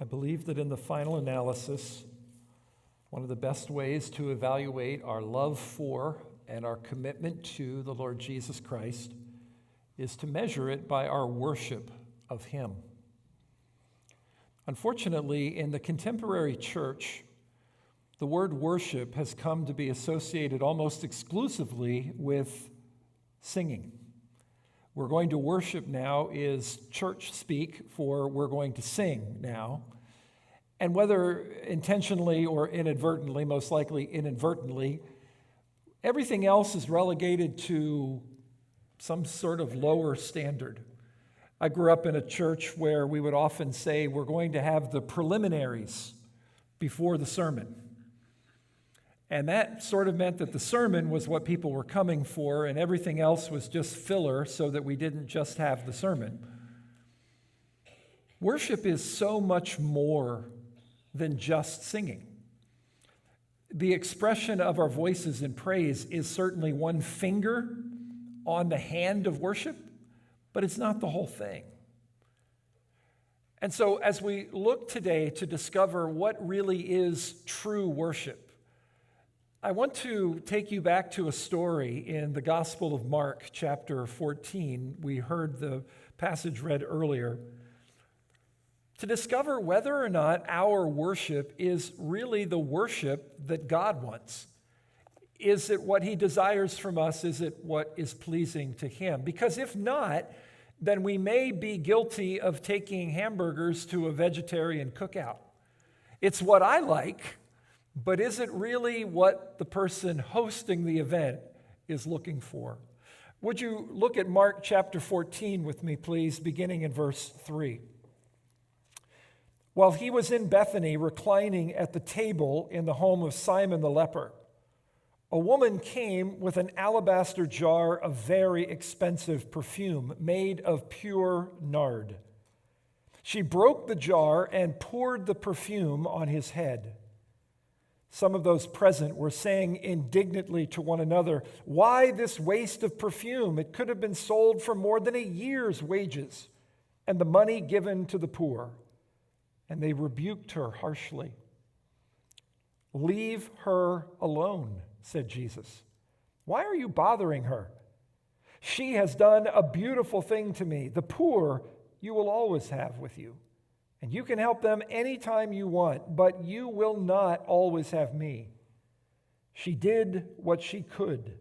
I believe that in the final analysis, one of the best ways to evaluate our love for and our commitment to the Lord Jesus Christ is to measure it by our worship of Him. Unfortunately, in the contemporary church, the word worship has come to be associated almost exclusively with singing. We're going to worship now is church speak for we're going to sing now. And whether intentionally or inadvertently, most likely inadvertently, everything else is relegated to some sort of lower standard. I grew up in a church where we would often say we're going to have the preliminaries before the sermon. And that sort of meant that the sermon was what people were coming for, and everything else was just filler so that we didn't just have the sermon. Worship is so much more than just singing. The expression of our voices in praise is certainly one finger on the hand of worship, but it's not the whole thing. And so as we look today to discover what really is true worship, I want to take you back to a story in the Gospel of Mark, chapter 14. We heard the passage read earlier. To discover whether or not our worship is really the worship that God wants. Is it what He desires from us? Is it what is pleasing to Him? Because if not, then we may be guilty of taking hamburgers to a vegetarian cookout. It's what I like, but is it really what the person hosting the event is looking for? Would you look at Mark chapter 14 with me, please, beginning in verse 3. While he was in Bethany, reclining at the table in the home of Simon the leper, a woman came with an alabaster jar of very expensive perfume made of pure nard. She broke the jar and poured the perfume on his head. Some of those present were saying indignantly to one another, "Why this waste of perfume? It could have been sold for more than a year's wages and the money given to the poor." And they rebuked her harshly. "Leave her alone," said Jesus. "Why are you bothering her? She has done a beautiful thing to me. The poor you will always have with you, and you can help them anytime you want, but you will not always have me. She did what she could.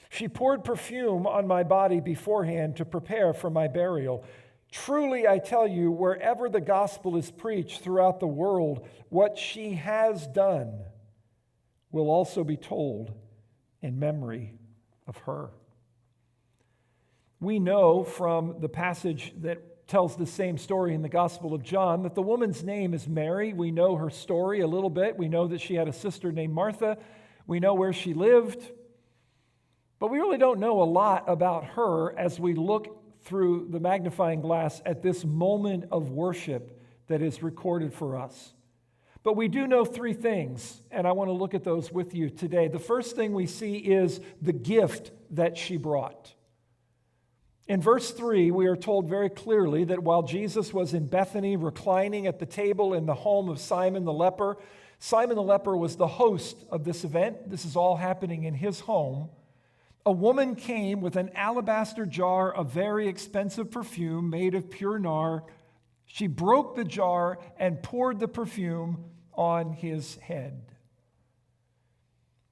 She poured perfume on my body beforehand to prepare for my burial. Truly, I tell you, wherever the gospel is preached throughout the world, what she has done will also be told in memory of her." We know from the passage that tells the same story in the Gospel of John that the woman's name is Mary. We know her story a little bit. We know that she had a sister named Martha. We know where she lived. But we really don't know a lot about her as we look through the magnifying glass at this moment of worship that is recorded for us. But we do know three things, and I want to look at those with you today. The first thing we see is the gift that she brought. In verse 3, we are told very clearly that while Jesus was in Bethany, reclining at the table in the home of Simon the leper was the host of this event. This is all happening in his home. A woman came with an alabaster jar of very expensive perfume made of pure nard. She broke the jar and poured the perfume on his head.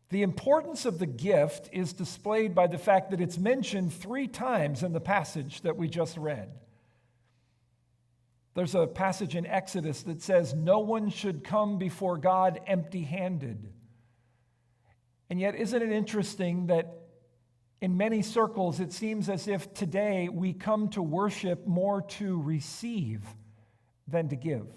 The importance of the gift is displayed by the fact that it's mentioned 3 times in the passage that we just read. There's a passage in Exodus that says, "No one should come before God empty-handed." And yet, isn't it interesting that in many circles, it seems as if today we come to worship more to receive than to give.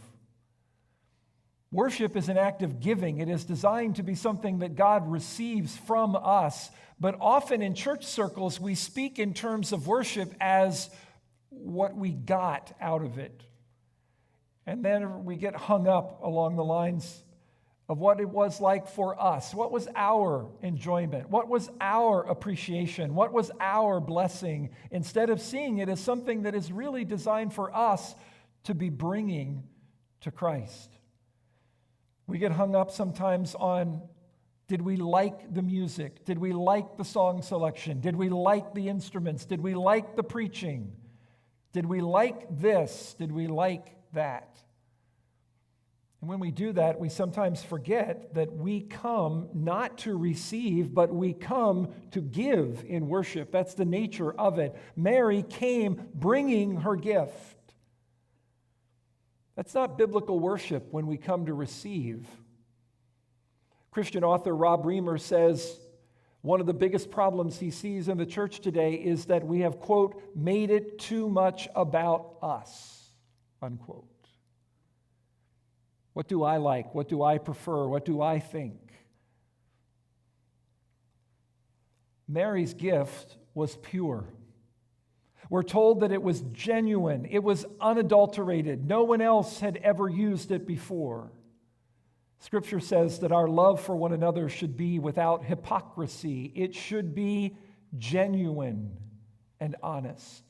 Worship is an act of giving. It is designed to be something that God receives from us. But often in church circles, we speak in terms of worship as what we got out of it. And then we get hung up along the lines of what it was like for us. What was our enjoyment? What was our appreciation? What was our blessing? Instead of seeing it as something that is really designed for us to be bringing to Christ. We get hung up sometimes on, did we like the music? Did we like the song selection? Did we like the instruments? Did we like the preaching? Did we like this? Did we like that? And when we do that, we sometimes forget that we come not to receive, but we come to give in worship. That's the nature of it. Mary came bringing her gift. That's not biblical worship when we come to receive. Christian author Rob Reamer says one of the biggest problems he sees in the church today is that we have, quote, made it too much about us, unquote. What do I like? What do I prefer? What do I think? Mary's gift was pure. We're told that it was genuine. It was unadulterated. No one else had ever used it before. Scripture says that our love for one another should be without hypocrisy. It should be genuine and honest.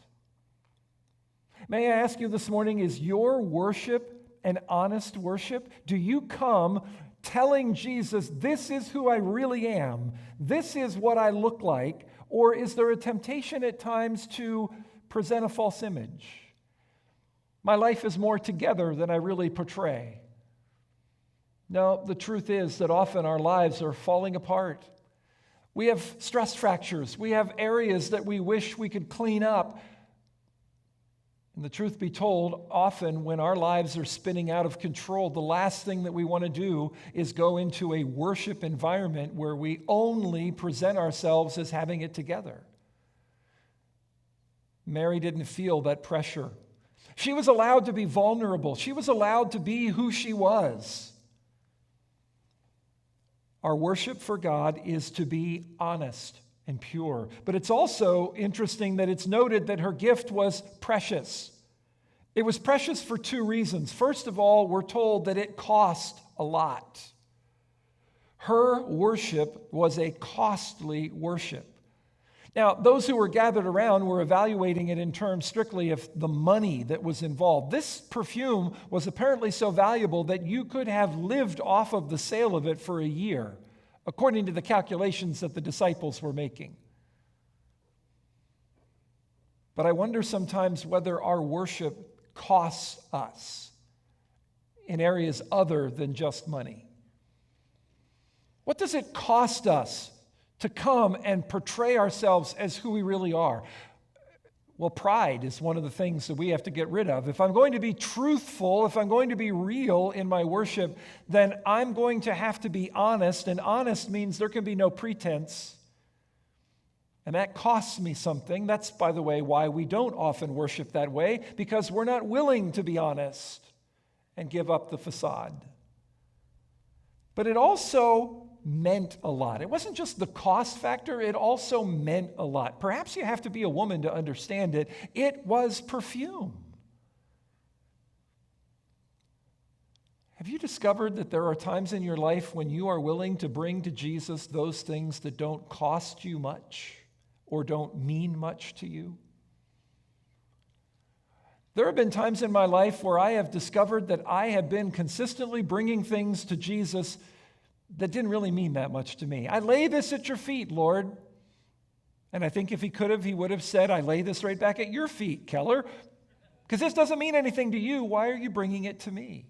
May I ask you this morning, is your worship an honest worship? Do you come telling Jesus, this is who I really am, this is what I look like, or is there a temptation at times to present a false image? My life is more together than I really portray. No, the truth is that often our lives are falling apart. We have stress fractures. We have areas that we wish we could clean up. And the truth be told, often when our lives are spinning out of control, the last thing that we want to do is go into a worship environment where we only present ourselves as having it together. Mary didn't feel that pressure. She was allowed to be vulnerable. She was allowed to be who she was. Our worship for God is to be honest and pure. But it's also interesting that it's noted that her gift was precious. It was precious for two reasons. First of all, we're told that it cost a lot. Her worship was a costly worship. Now, those who were gathered around were evaluating it in terms strictly of the money that was involved. This perfume was apparently so valuable that you could have lived off of the sale of it for a year, according to the calculations that the disciples were making. But I wonder sometimes whether our worship costs us in areas other than just money. What does it cost us to come and portray ourselves as who we really are? Well, pride is one of the things that we have to get rid of. If I'm going to be truthful, if I'm going to be real in my worship, then I'm going to have to be honest, and honest means there can be no pretense. And that costs me something. That's, by the way, why we don't often worship that way, because we're not willing to be honest and give up the facade. But it also meant a lot. It wasn't just the cost factor, it also meant a lot. Perhaps you have to be a woman to understand it. It was perfume. Have you discovered that there are times in your life when you are willing to bring to Jesus those things that don't cost you much or don't mean much to you? There have been times in my life where I have discovered that I have been consistently bringing things to Jesus that didn't really mean that much to me. I lay this at your feet, Lord. And I think if he could have, he would have said, I lay this right back at your feet, Keller, because this doesn't mean anything to you. Why are you bringing it to me?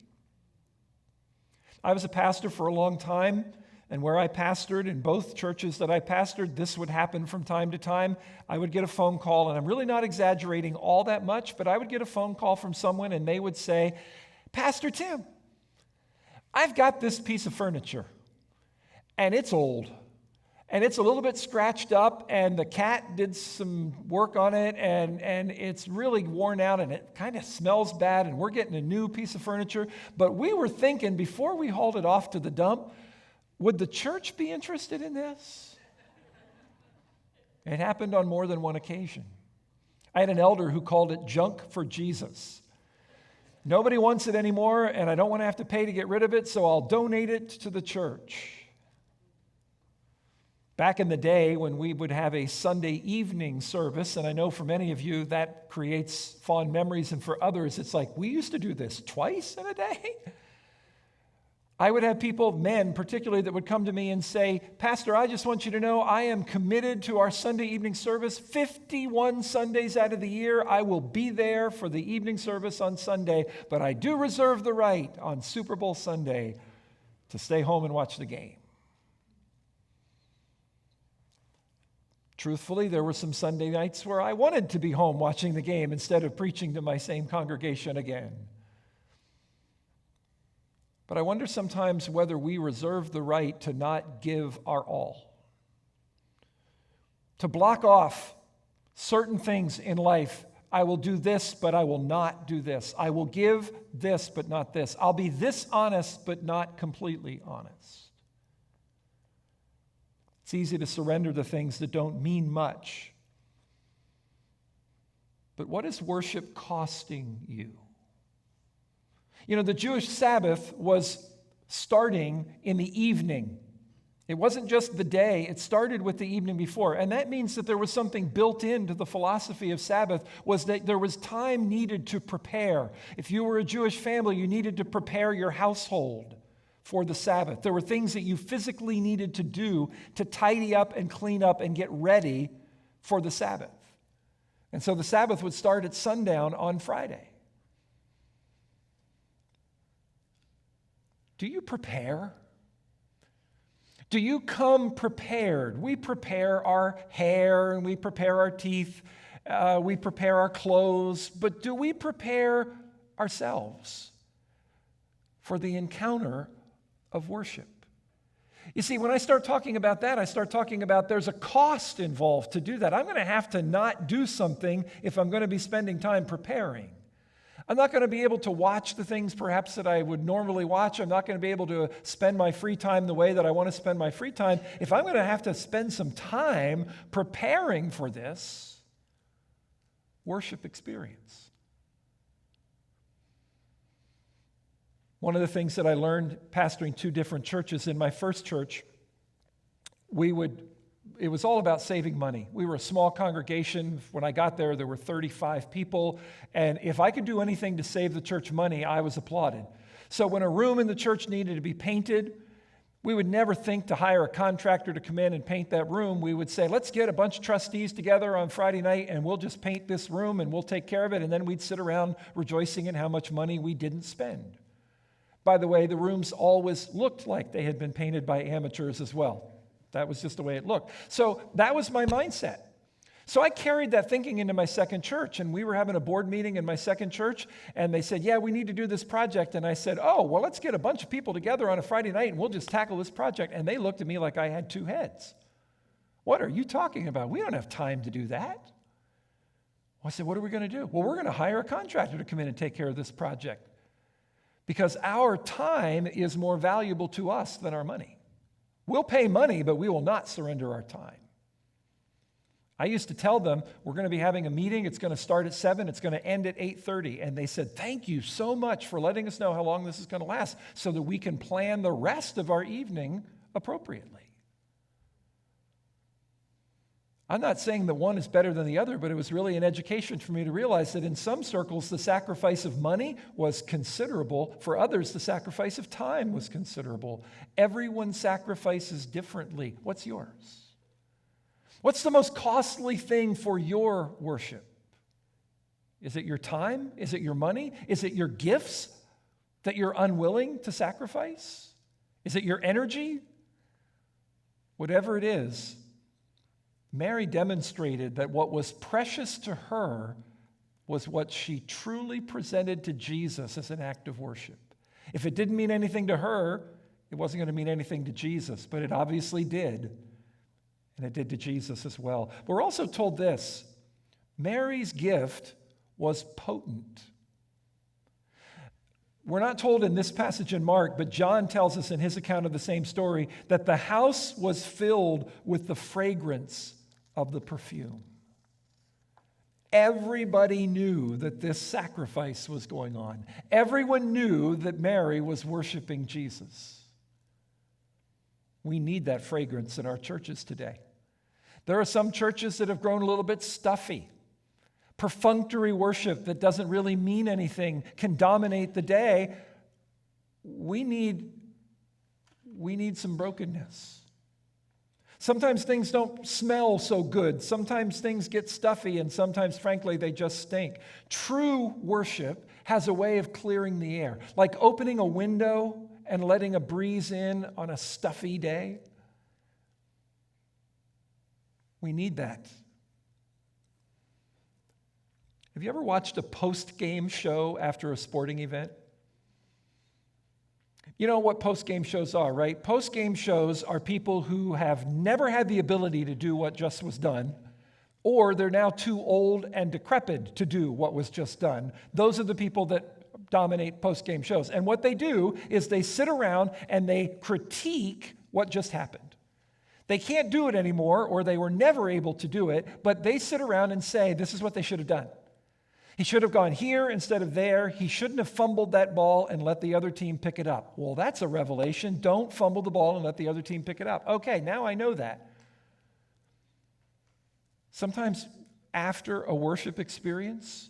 I was a pastor for a long time, and where I pastored, in both churches that I pastored, this would happen from time to time. I would get a phone call, and I'm really not exaggerating all that much, but I would get a phone call from someone, and they would say, Pastor Tim, I've got this piece of furniture. And it's old, and it's a little bit scratched up, and the cat did some work on it, and it's really worn out, and it kind of smells bad, and we're getting a new piece of furniture. But we were thinking, before we hauled it off to the dump, would the church be interested in this? It happened on more than one occasion. I had an elder who called it junk for Jesus. Nobody wants it anymore, and I don't want to have to pay to get rid of it, so I'll donate it to the church. Back in the day when we would have a Sunday evening service, and I know for many of you that creates fond memories, and for others it's like, we used to do this twice in a day? I would have people, men particularly, that would come to me and say, Pastor, I just want you to know I am committed to our Sunday evening service. 51 Sundays out of the year, I will be there for the evening service on Sunday, but I do reserve the right on Super Bowl Sunday to stay home and watch the game. Truthfully, there were some Sunday nights where I wanted to be home watching the game instead of preaching to my same congregation again. But I wonder sometimes whether we reserve the right to not give our all, to block off certain things in life. I will do this, but I will not do this. I will give this, but not this. I'll be this honest, but not completely honest. It's easy to surrender to things that don't mean much. But what is worship costing you? You know, the Jewish Sabbath was starting in the evening. It wasn't just the day, it started with the evening before. And that means that there was something built into the philosophy of Sabbath, was that there was time needed to prepare. If you were a Jewish family, you needed to prepare your household for the Sabbath. There were things that you physically needed to do to tidy up and clean up and get ready for the Sabbath. And so the Sabbath would start at sundown on Friday. Do you prepare? Do you come prepared? We prepare our hair and we prepare our teeth, we prepare our clothes, but do we prepare ourselves for the encounter of worship? You see, when I start talking about that, I start talking about there's a cost involved to do that. I'm going to have to not do something if I'm going to be spending time preparing. I'm not going to be able to watch the things perhaps that I would normally watch. I'm not going to be able to spend my free time the way that I want to spend my free time. If I'm going to have to spend some time preparing for this worship experience. One of the things that I learned pastoring two different churches, in my first church, it was all about saving money. We were a small congregation. When I got there were 35 people. And if I could do anything to save the church money, I was applauded. So when a room in the church needed to be painted, we would never think to hire a contractor to come in and paint that room. We would say, let's get a bunch of trustees together on Friday night and we'll just paint this room and we'll take care of it. And then we'd sit around rejoicing in how much money we didn't spend. By the way, the rooms always looked like they had been painted by amateurs as well. That was just the way it looked. So that was my mindset. So I carried that thinking into my second church, and we were having a board meeting in my second church, and they said, yeah, we need to do this project. And I said, oh, well, let's get a bunch of people together on a Friday night, and we'll just tackle this project. And they looked at me like I had two heads. What are you talking about? We don't have time to do that. Well, I said, what are we going to do? Well, we're going to hire a contractor to come in and take care of this project because our time is more valuable to us than our money. We'll pay money, but we will not surrender our time. I used to tell them, we're going to be having a meeting. It's going to start at 7. It's going to end at 8:30. And they said, thank you so much for letting us know how long this is going to last so that we can plan the rest of our evening appropriately. I'm not saying that one is better than the other, but it was really an education for me to realize that in some circles, the sacrifice of money was considerable. For others, the sacrifice of time was considerable. Everyone sacrifices differently. What's yours? What's the most costly thing for your worship? Is it your time? Is it your money? Is it your gifts that you're unwilling to sacrifice? Is it your energy? Whatever it is, Mary demonstrated that what was precious to her was what she truly presented to Jesus as an act of worship. If it didn't mean anything to her, it wasn't going to mean anything to Jesus, but it obviously did. And it did to Jesus as well. But we're also told this: Mary's gift was potent. We're not told in this passage in Mark, but John tells us in his account of the same story that the house was filled with the fragrance of the perfume. Everybody knew that this sacrifice was going on. Everyone knew that Mary was worshiping Jesus. We need that fragrance in our churches today. There are some churches that have grown a little bit stuffy. Perfunctory worship that doesn't really mean anything can dominate the day. We need some brokenness. Sometimes things don't smell so good. Sometimes things get stuffy, and sometimes, frankly, they just stink. True worship has a way of clearing the air, like opening a window and letting a breeze in on a stuffy day. We need that. Have you ever watched a post-game show after a sporting event? You know what post-game shows are, right? Post-game shows are people who have never had the ability to do what just was done, or they're now too old and decrepit to do what was just done. Those are the people that dominate post-game shows. And what they do is they sit around and they critique what just happened. They can't do it anymore, or they were never able to do it, but they sit around and say, this is what they should have done. He should have gone here instead of there. He shouldn't have fumbled that ball and let the other team pick it up. Well, that's a revelation. Don't fumble the ball and let the other team pick it up. Okay, now I know that. Sometimes after a worship experience,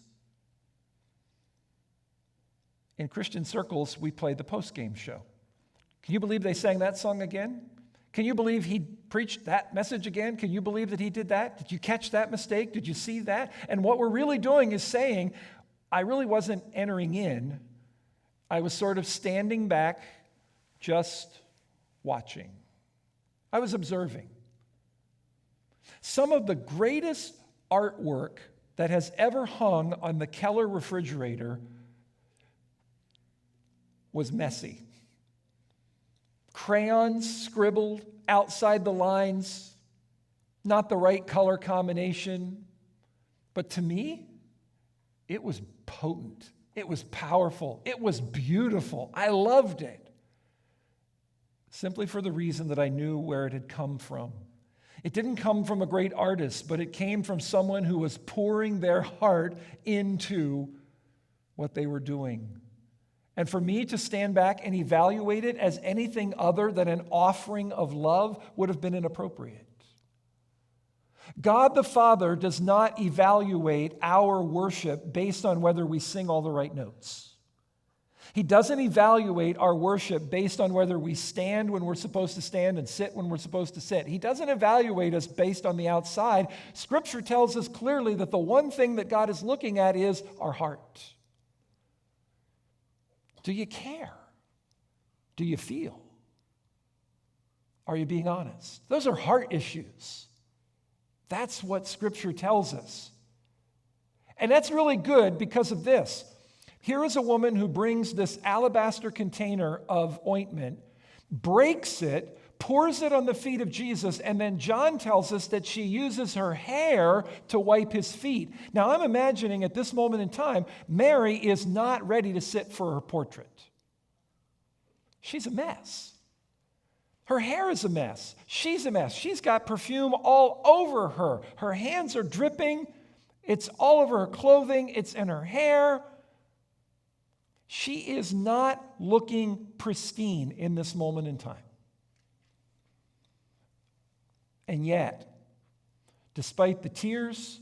in Christian circles, we play the post-game show. Can you believe they sang that song again? Can you believe he preached that message again? Can you believe that he did that? Did you catch that mistake? Did you see that? And what we're really doing is saying, I really wasn't entering in. I was sort of standing back, just watching. I was observing. Some of the greatest artwork that has ever hung on the Keller refrigerator was messy. Crayons scribbled outside the lines, not the right color combination. But to me, it was potent. It was powerful. It was beautiful. I loved it. Simply for the reason that I knew where it had come from. It didn't come from a great artist, but it came from someone who was pouring their heart into what they were doing. And for me to stand back and evaluate it as anything other than an offering of love would have been inappropriate. God the Father does not evaluate our worship based on whether we sing all the right notes. He doesn't evaluate our worship based on whether we stand when we're supposed to stand and sit when we're supposed to sit. He doesn't evaluate us based on the outside. Scripture tells us clearly that the one thing that God is looking at is our heart. Do you care? Do you feel? Are you being honest? Those are heart issues. That's what Scripture tells us. And that's really good because of this. Here is a woman who brings this alabaster container of ointment, breaks it, pours it on the feet of Jesus, and then John tells us that she uses her hair to wipe his feet. Now, I'm imagining at this moment in time, Mary is not ready to sit for her portrait. She's a mess. Her hair is a mess. She's a mess. She's got perfume all over her. Her hands are dripping. It's all over her clothing. It's in her hair. She is not looking pristine in this moment in time. And yet, despite the tears,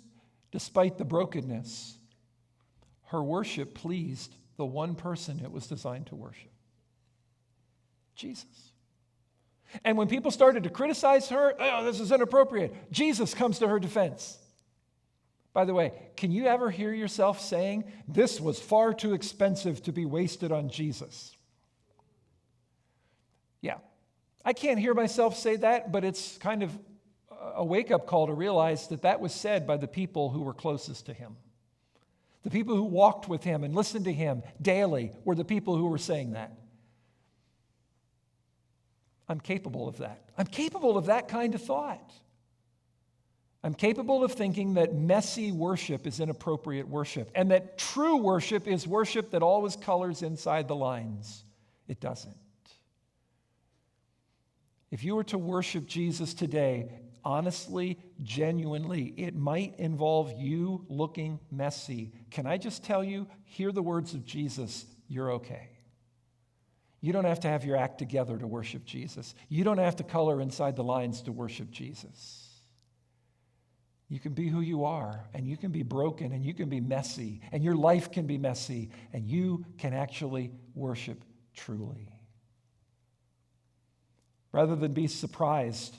despite the brokenness, her worship pleased the one person it was designed to worship, Jesus. And when people started to criticize her, oh, this is inappropriate, Jesus comes to her defense. By the way, can you ever hear yourself saying, this was far too expensive to be wasted on Jesus? Yeah, I can't hear myself say that, but it's kind of a wake-up call to realize that that was said by the people who were closest to him. The people who walked with him and listened to him daily were the people who were saying that. I'm capable of that. I'm capable of that kind of thought. I'm capable of thinking that messy worship is inappropriate worship and that true worship is worship that always colors inside the lines. It doesn't. If you were to worship Jesus today, honestly, genuinely, it might involve you looking messy. Can I just tell you, hear the words of Jesus, you're okay. You don't have to have your act together to worship Jesus. You don't have to color inside the lines to worship Jesus. You can be who you are, and you can be broken, and you can be messy, and your life can be messy, and you can actually worship truly. Rather than be surprised,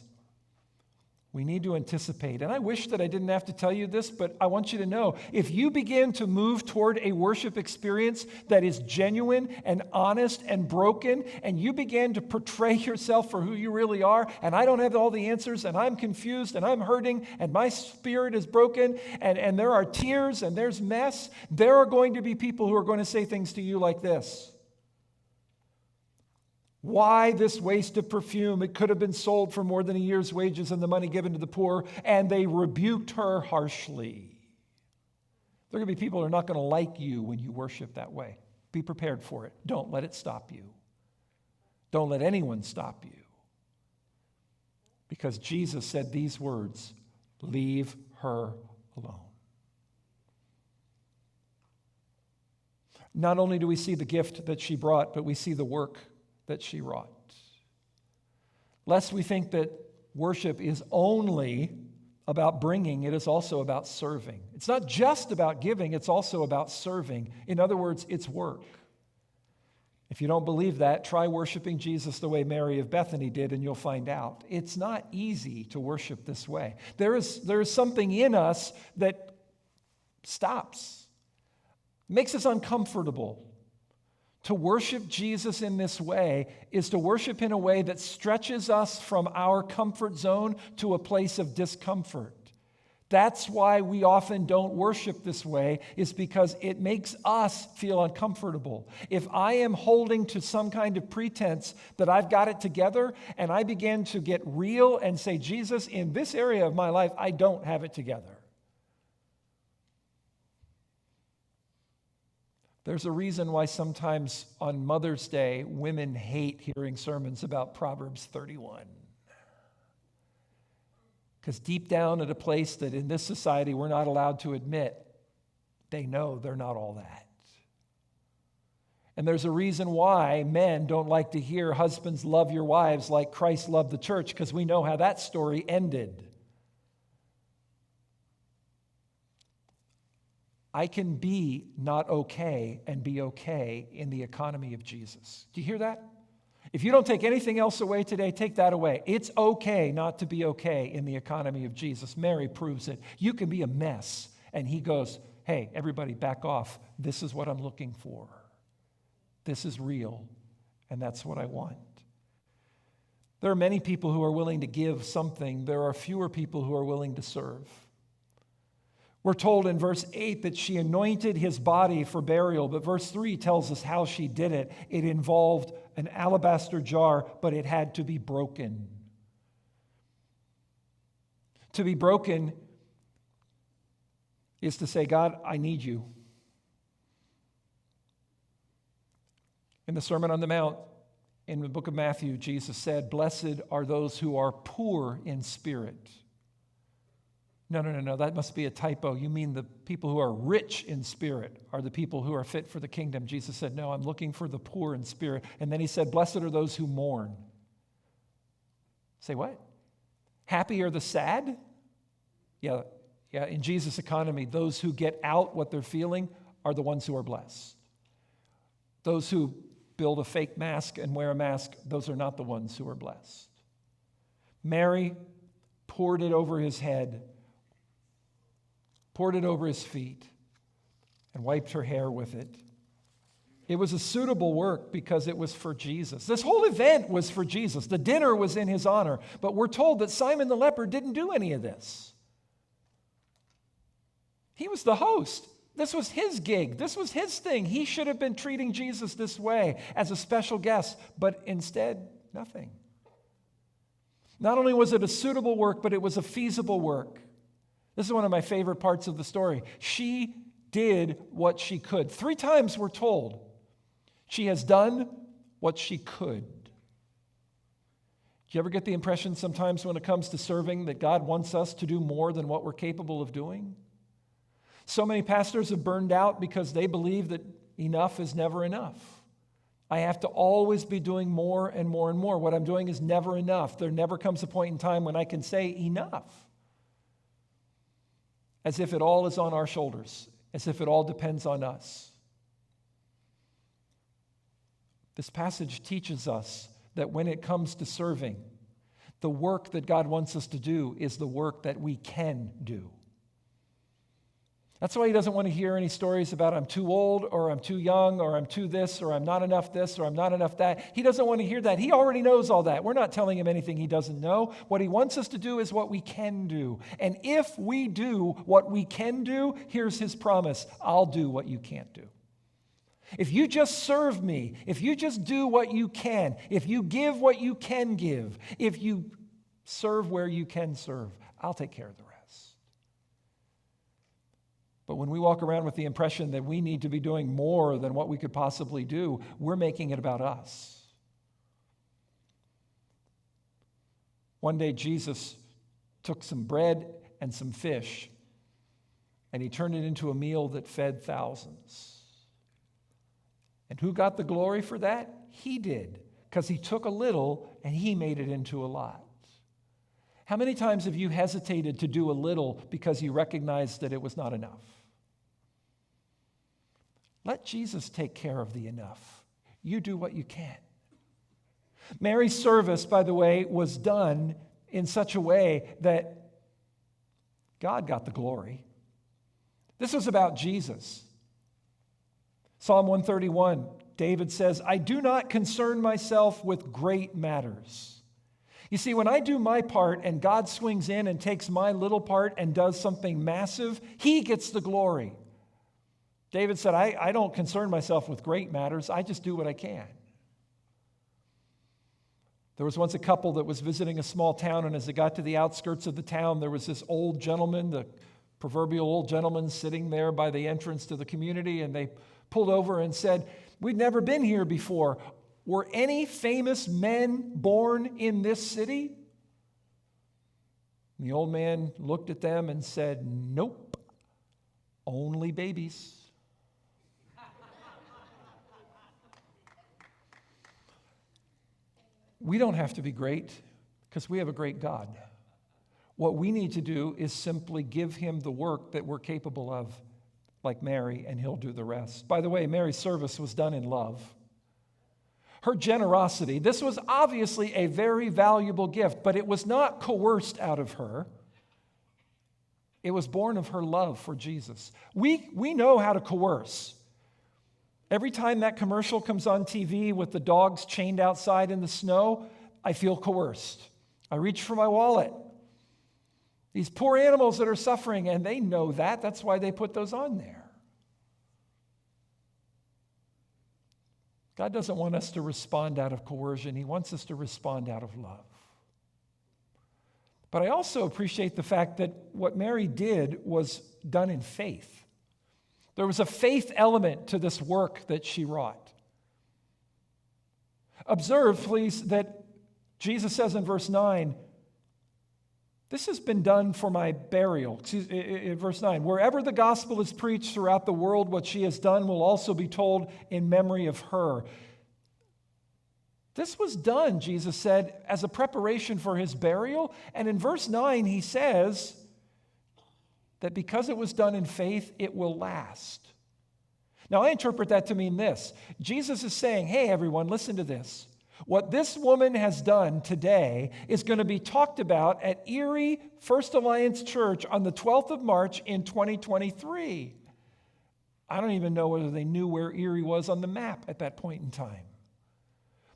we need to anticipate. And I wish that I didn't have to tell you this, but I want you to know, if you begin to move toward a worship experience that is genuine and honest and broken, and you begin to portray yourself for who you really are, and I don't have all the answers, and I'm confused, and I'm hurting, and my spirit is broken, and there are tears, and there's mess, there are going to be people who are going to say things to you like this. Why this waste of perfume? It could have been sold for more than a year's wages and the money given to the poor. And they rebuked her harshly. There are going to be people who are not going to like you when you worship that way. Be prepared for it. Don't let it stop you. Don't let anyone stop you. Because Jesus said these words, leave her alone. Not only do we see the gift that she brought, but we see the work that she wrought. Lest we think that worship is only about bringing, it is also about serving. It's not just about giving, it's also about serving. In other words, it's work. If you don't believe that, try worshiping Jesus the way Mary of Bethany did, and you'll find out. It's not easy to worship this way. There is something in us that stops, makes us uncomfortable. To worship Jesus in this way is to worship in a way that stretches us from our comfort zone to a place of discomfort. That's why we often don't worship this way, is because it makes us feel uncomfortable. If I am holding to some kind of pretense that I've got it together, and I begin to get real and say, Jesus, in this area of my life, I don't have it together. There's a reason why sometimes on Mother's Day, women hate hearing sermons about Proverbs 31. Because deep down at a place that in this society we're not allowed to admit, they know they're not all that. And there's a reason why men don't like to hear husbands love your wives like Christ loved the church, because we know how that story ended. I can be not okay and be okay in the economy of Jesus. Do you hear that? If you don't take anything else away today, take that away. It's okay not to be okay in the economy of Jesus. Mary proves it. You can be a mess. And he goes, hey, everybody back off. This is what I'm looking for. This is real. And that's what I want. There are many people who are willing to give something. There are fewer people who are willing to serve. We're told in verse 8 that she anointed his body for burial, but verse 3 tells us how she did it. It involved an alabaster jar, but it had to be broken. To be broken is to say, God, I need you. In the Sermon on the Mount, in the book of Matthew, Jesus said, blessed are those who are poor in spirit. No, that must be a typo. You mean the people who are rich in spirit are the people who are fit for the kingdom. Jesus said, no, I'm looking for the poor in spirit. And then he said, blessed are those who mourn. Say what? Happy are the sad? Yeah, in Jesus' economy, those who get out what they're feeling are the ones who are blessed. Those who build a fake mask and wear a mask, those are not the ones who are blessed. Mary poured it over his head, poured it over his feet, and wiped her hair with it. It was a suitable work because it was for Jesus. This whole event was for Jesus. The dinner was in his honor, but we're told that Simon the leper didn't do any of this. He was the host. This was his gig. This was his thing. He should have been treating Jesus this way as a special guest, but instead, nothing. Not only was it a suitable work, but it was a feasible work. This is one of my favorite parts of the story. She did what she could. 3 times we're told she has done what she could. Do you ever get the impression sometimes when it comes to serving that God wants us to do more than what we're capable of doing? So many pastors have burned out because they believe that enough is never enough. I have to always be doing more and more and more. What I'm doing is never enough. There never comes a point in time when I can say enough. As if it all is on our shoulders, as if it all depends on us. This passage teaches us that when it comes to serving, the work that God wants us to do is the work that we can do. That's why he doesn't want to hear any stories about I'm too old, or I'm too young, or I'm too this, or I'm not enough this, or I'm not enough that. He doesn't want to hear that. He already knows all that. We're not telling him anything he doesn't know. What he wants us to do is what we can do. And if we do what we can do, here's his promise: I'll do what you can't do. If you just serve me, if you just do what you can, if you give what you can give, if you serve where you can serve, I'll take care of the rest. But when we walk around with the impression that we need to be doing more than what we could possibly do, we're making it about us. One day, Jesus took some bread and some fish, and he turned it into a meal that fed thousands. And who got the glory for that? He did, because he took a little and he made it into a lot. How many times have you hesitated to do a little because you recognized that it was not enough? Let Jesus take care of the enough. You do what you can. Mary's service, by the way, was done in such a way that God got the glory. This was about Jesus. Psalm 131, David says, I do not concern myself with great matters. You see, when I do my part and God swings in and takes my little part and does something massive, he gets the glory. David said, I don't concern myself with great matters. I just do what I can. There was once a couple that was visiting a small town, and as they got to the outskirts of the town, there was this old gentleman, the proverbial old gentleman, sitting there by the entrance to the community, and they pulled over and said, we've never been here before. Were any famous men born in this city? And the old man looked at them and said, nope, only babies. We don't have to be great because we have a great God. What we need to do is simply give him the work that we're capable of, like Mary, and he'll do the rest. By the way, Mary's service was done in love. Her generosity, this was obviously a very valuable gift, but it was not coerced out of her. It was born of her love for Jesus. We know how to coerce. Every time that commercial comes on TV with the dogs chained outside in the snow, I feel coerced. I reach for my wallet. These poor animals that are suffering, and they know that. That's why they put those on there. God doesn't want us to respond out of coercion. He wants us to respond out of love. But I also appreciate the fact that what Mary did was done in faith. There was a faith element to this work that she wrought. Observe, please, that Jesus says in verse 9, this has been done for my burial. Verse 9, wherever the gospel is preached throughout the world, what she has done will also be told in memory of her. This was done, Jesus said, as a preparation for his burial. And in verse 9, he says that because it was done in faith, it will last. Now, I interpret that to mean this. Jesus is saying, hey, everyone, listen to this. What this woman has done today is going to be talked about at Erie First Alliance Church on the 12th of March in 2023. I don't even know whether they knew where Erie was on the map at that point in time.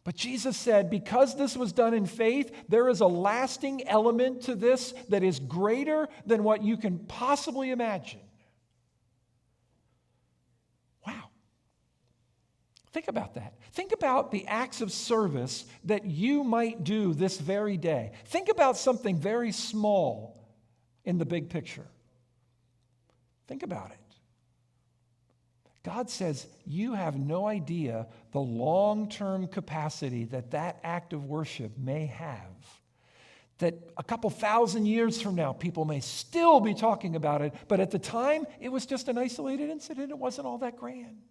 But Jesus said, because this was done in faith, there is a lasting element to this that is greater than what you can possibly imagine. Wow. Think about that. Think about the acts of service that you might do this very day. Think about something very small in the big picture. Think about it. God says you have no idea the long-term capacity that that act of worship may have. That a couple thousand years from now, people may still be talking about it, but at the time, it was just an isolated incident. It wasn't all that grand.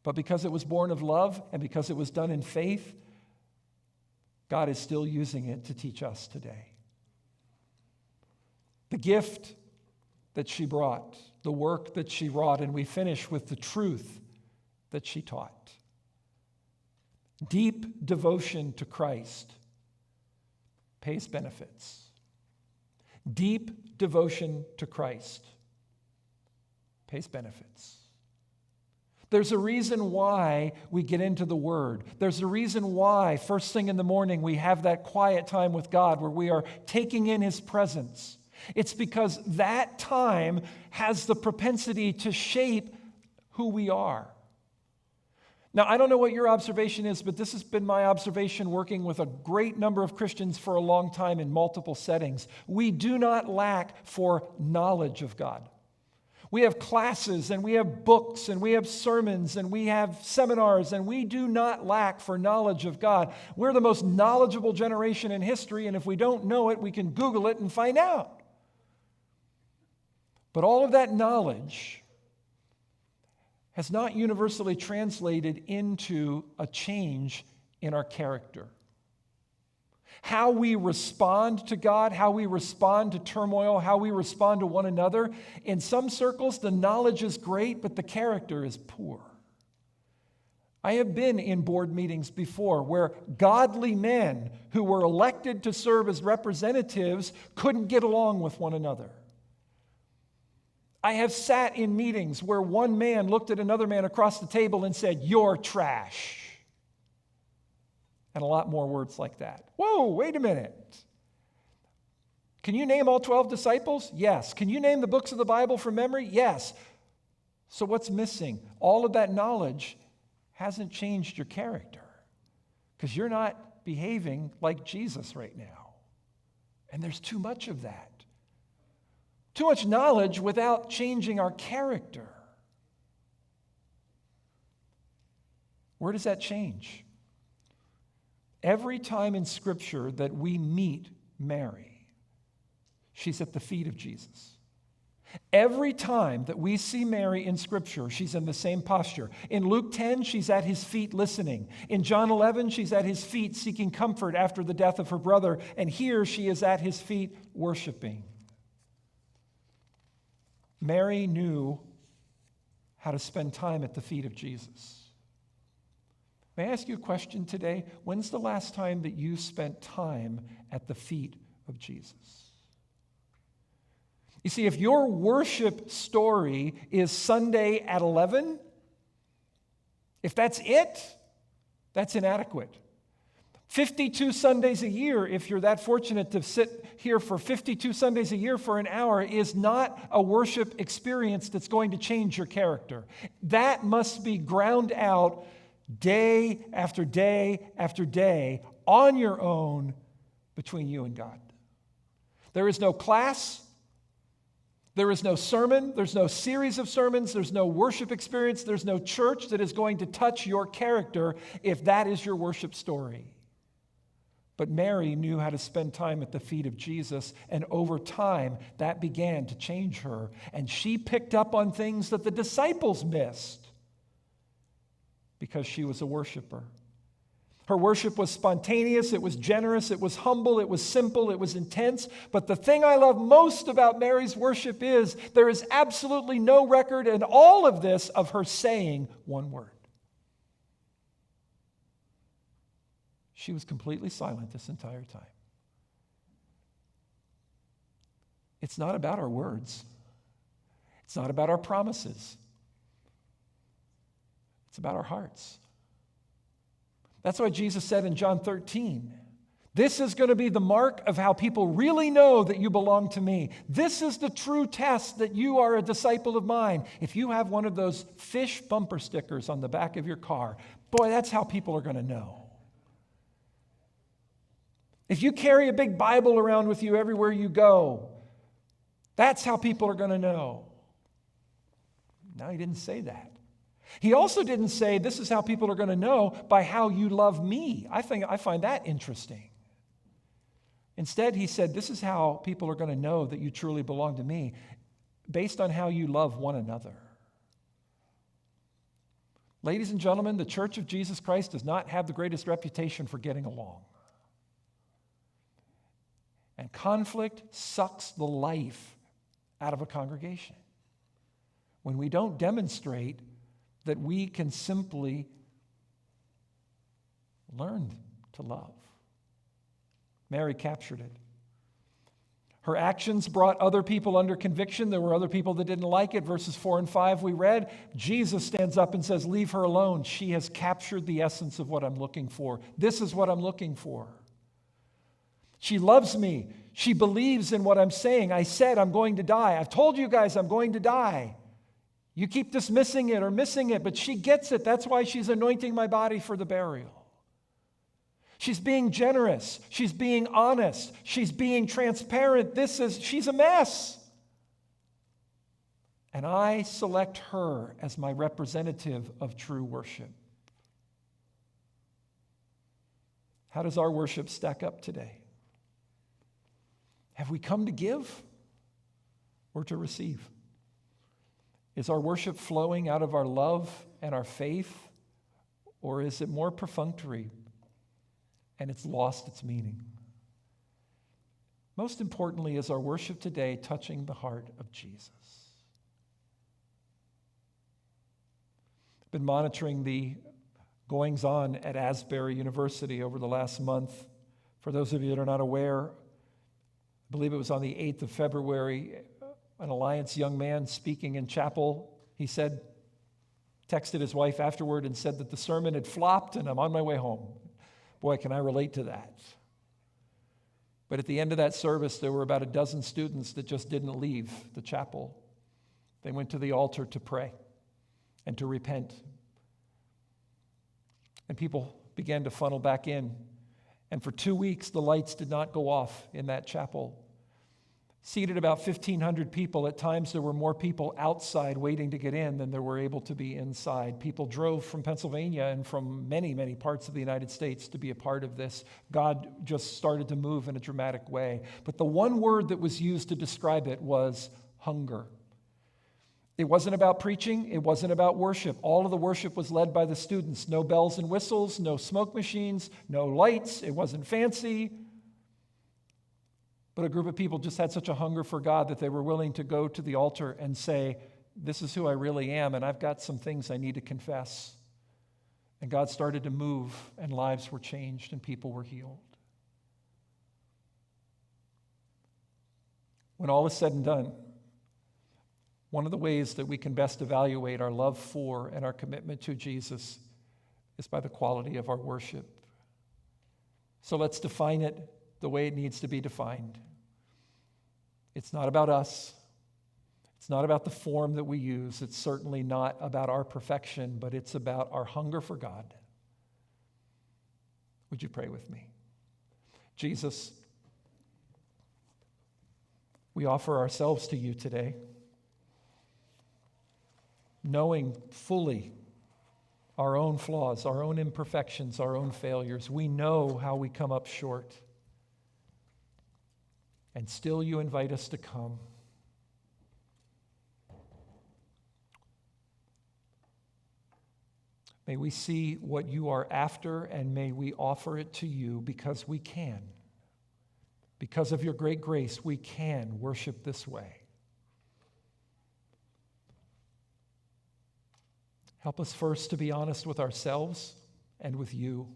But because it was born of love and because it was done in faith, God is still using it to teach us today. The gift that she brought, the work that she wrought, and we finish with the truth that she taught. Deep devotion to Christ pays benefits. Deep devotion to Christ pays benefits. There's a reason why we get into the Word. There's a reason why first thing in the morning we have that quiet time with God where we are taking in His presence. It's because that time has the propensity to shape who we are. Now, I don't know what your observation is, but this has been my observation working with a great number of Christians for a long time in multiple settings. We do not lack for knowledge of God. We have classes and we have books and we have sermons and we have seminars, and we do not lack for knowledge of God. We're the most knowledgeable generation in history, and if we don't know it, we can Google it and find out. But all of that knowledge has not universally translated into a change in our character. How we respond to God, how we respond to turmoil, how we respond to one another. In some circles, the knowledge is great, but the character is poor. I have been in board meetings before where godly men who were elected to serve as representatives couldn't get along with one another. I have sat in meetings where one man looked at another man across the table and said, "You're trash." And a lot more words like that. Whoa, wait a minute. Can you name all 12 disciples? Yes. Can you name the books of the Bible from memory? Yes. So what's missing? All of that knowledge hasn't changed your character because you're not behaving like Jesus right now. And there's too much of that. Too much knowledge without changing our character. Where does that change? Every time in Scripture that we meet Mary, she's at the feet of Jesus. Every time that we see Mary in Scripture, she's in the same posture. In Luke 10, she's at his feet listening. In John 11, she's at his feet seeking comfort after the death of her brother. And here she is at his feet worshiping. Mary knew how to spend time at the feet of Jesus. May I ask you a question today? When's the last time that you spent time at the feet of Jesus? You see, if your worship story is Sunday at 11, if that's it, that's inadequate. 52 Sundays a year, if you're that fortunate to sit here for 52 Sundays a year for an hour, is not a worship experience that's going to change your character. That must be ground out day after day after day on your own between you and God. There is no class. There is no sermon. There's no series of sermons. There's no worship experience. There's no church that is going to touch your character if that is your worship story. But Mary knew how to spend time at the feet of Jesus, and over time, that began to change her. And she picked up on things that the disciples missed because she was a worshiper. Her worship was spontaneous, it was generous, it was humble, it was simple, it was intense. But the thing I love most about Mary's worship is there is absolutely no record in all of this of her saying one word. She was completely silent this entire time. It's not about our words. It's not about our promises. It's about our hearts. That's why Jesus said in John 13, this is going to be the mark of how people really know that you belong to me. This is the true test that you are a disciple of mine. If you have one of those fish bumper stickers on the back of your car, boy, that's how people are going to know. If you carry a big Bible around with you everywhere you go, that's how people are going to know. No, he didn't say that. He also didn't say, this is how people are going to know by how you love me. I find that interesting. Instead, he said, this is how people are going to know that you truly belong to me, based on how you love one another. Ladies and gentlemen, the Church of Jesus Christ does not have the greatest reputation for getting along. And conflict sucks the life out of a congregation when we don't demonstrate that we can simply learn to love. Mary captured it. Her actions brought other people under conviction. There were other people that didn't like it. Verses 4 and 5 we read. Jesus stands up and says, leave her alone. She has captured the essence of what I'm looking for. This is what I'm looking for. She loves me. She believes in what I'm saying. I said I'm going to die. I've told you guys I'm going to die. You keep dismissing it or missing it, but she gets it. That's why she's anointing my body for the burial. She's being generous. She's being honest. She's being transparent. She's a mess. And I select her as my representative of true worship. How does our worship stack up today? Have we come to give or to receive? Is our worship flowing out of our love and our faith, or is it more perfunctory and it's lost its meaning? Most importantly, is our worship today touching the heart of Jesus? I've been monitoring the goings-on at Asbury University over the last month. For those of you that are not aware, I believe it was on the 8th of February, an Alliance young man speaking in chapel, he texted his wife afterward and said that the sermon had flopped and I'm on my way home. Boy, can I relate to that. But at the end of that service, there were about a dozen students that just didn't leave the chapel. They went to the altar to pray and to repent. And people began to funnel back in. And for 2 weeks, the lights did not go off in that chapel. Seated about 1,500 people. At times, there were more people outside waiting to get in than there were able to be inside. People drove from Pennsylvania and from many, many parts of the United States to be a part of this. God just started to move in a dramatic way. But the one word that was used to describe it was hunger. It wasn't about preaching. It wasn't about worship. All of the worship was led by the students. No bells and whistles, no smoke machines, no lights. It wasn't fancy. But a group of people just had such a hunger for God that they were willing to go to the altar and say, this is who I really am, and I've got some things I need to confess. And God started to move, and lives were changed, and people were healed. When all is said and done, one of the ways that we can best evaluate our love for and our commitment to Jesus is by the quality of our worship. So let's define it the way it needs to be defined. It's not about us. It's not about the form that we use. It's certainly not about our perfection, but it's about our hunger for God. Would you pray with me? Jesus, we offer ourselves to you today, knowing fully our own flaws, our own imperfections, our own failures. We know how we come up short. And still you invite us to come. May we see what you are after, and may we offer it to you because we can. Because of your great grace, we can worship this way. Help us first to be honest with ourselves and with you.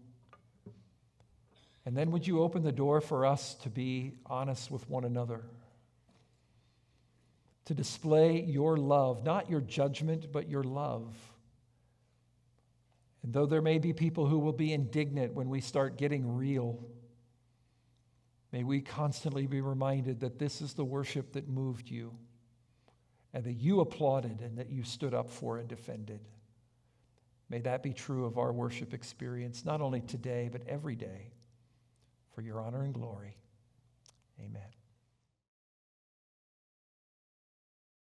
And then would you open the door for us to be honest with one another, to display your love, not your judgment, but your love. And though there may be people who will be indignant when we start getting real, may we constantly be reminded that this is the worship that moved you, and that you applauded and that you stood up for and defended. May that be true of our worship experience, not only today, but every day. For your honor and glory. Amen.